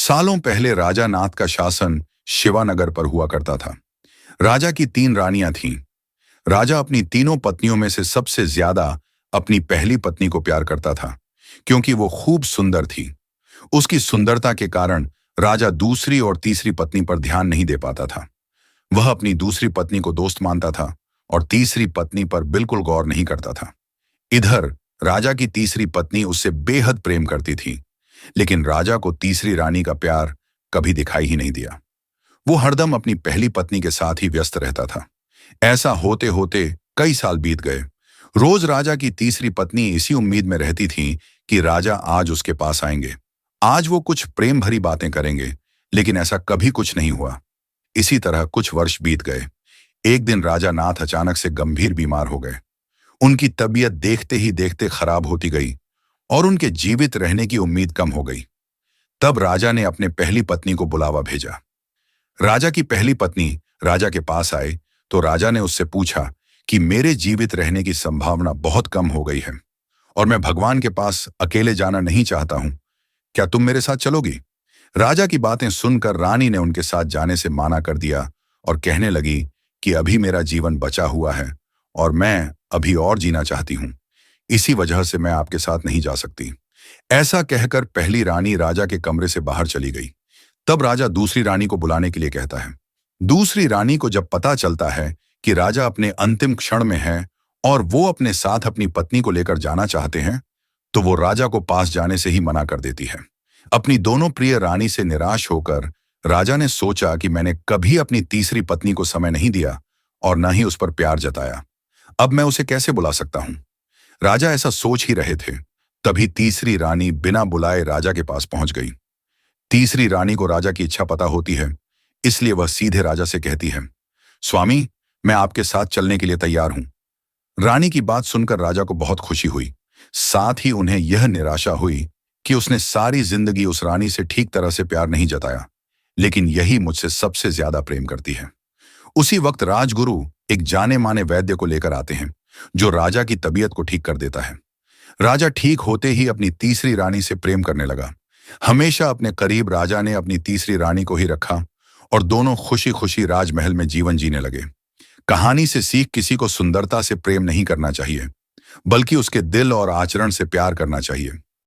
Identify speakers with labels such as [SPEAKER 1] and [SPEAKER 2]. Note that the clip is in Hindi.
[SPEAKER 1] सालों पहले राजा नाथ का शासन शिवानगर पर हुआ करता था। राजा की 3 रानियां थीं। राजा अपनी तीनों पत्नियों में से सबसे ज्यादा अपनी पहली पत्नी को प्यार करता था, क्योंकि वो खूब सुंदर थी। उसकी सुंदरता के कारण राजा दूसरी और तीसरी पत्नी पर ध्यान नहीं दे पाता था। वह अपनी दूसरी पत्नी को दोस्त मानता था और तीसरी पत्नी पर बिल्कुल गौर नहीं करता था। इधर राजा की तीसरी पत्नी उससे बेहद प्रेम करती थी, लेकिन राजा को तीसरी रानी का प्यार कभी दिखाई ही नहीं दिया। वो हरदम अपनी पहली पत्नी के साथ ही व्यस्त रहता था। ऐसा होते होते कई साल बीत गए। रोज राजा की तीसरी पत्नी इसी उम्मीद में रहती थी कि राजा आज उसके पास आएंगे, आज वो कुछ प्रेम भरी बातें करेंगे, लेकिन ऐसा कभी कुछ नहीं हुआ। इसी तरह कुछ वर्ष बीत गए। एक दिन राजा नाथ अचानक से गंभीर बीमार हो गए। उनकी तबीयत देखते ही देखते खराब होती गई और उनके जीवित रहने की उम्मीद कम हो गई। तब राजा ने अपने पहली पत्नी को बुलावा भेजा। राजा की पहली पत्नी राजा के पास आए तो राजा ने उससे पूछा कि मेरे जीवित रहने की संभावना बहुत कम हो गई है और मैं भगवान के पास अकेले जाना नहीं चाहता हूं। क्या तुम मेरे साथ चलोगी? राजा की बातें सुनकर रानी ने उनके साथ जाने से माना कर दिया और कहने लगी कि अभी मेरा जीवन बचा हुआ है और मैं अभी और जीना चाहती हूं। इसी वजह से मैं आपके साथ नहीं जा सकती। ऐसा कहकर पहली रानी राजा के कमरे से बाहर चली गई। तब राजा दूसरी रानी को बुलाने के लिए कहता है। दूसरी रानी को जब पता चलता है कि राजा अपने अंतिम क्षण में है और वो अपने साथ अपनी पत्नी को लेकर जाना चाहते हैं, तो वो राजा को पास जाने से ही मना कर देती है। अपनी दोनों प्रिय रानी से निराश होकर राजा ने सोचा कि मैंने कभी अपनी तीसरी पत्नी को समय नहीं दिया और न ही उस पर प्यार जताया। अब मैं उसे कैसे बुला सकता हूं? राजा ऐसा सोच ही रहे थे, तभी तीसरी रानी बिना बुलाए राजा के पास पहुंच गई। तीसरी रानी को राजा की इच्छा पता होती है, इसलिए वह सीधे राजा से कहती है, स्वामी, मैं आपके साथ चलने के लिए तैयार हूं। रानी की बात सुनकर राजा को बहुत खुशी हुई। साथ ही उन्हें यह निराशा हुई कि उसने सारी जिंदगी उस रानी से ठीक तरह से प्यार नहीं जताया, लेकिन यही मुझसे सबसे ज्यादा प्रेम करती है। उसी वक्त राजगुरु एक जाने माने वैद्य को लेकर आते हैं, जो राजा की तबीयत को ठीक कर देता है। राजा ठीक होते ही अपनी तीसरी रानी से प्रेम करने लगा। हमेशा अपने करीब राजा ने अपनी तीसरी रानी को ही रखा और दोनों खुशी खुशी राजमहल में जीवन जीने लगे। कहानी से सीख, किसी को सुंदरता से प्रेम नहीं करना चाहिए, बल्कि उसके दिल और आचरण से प्यार करना चाहिए।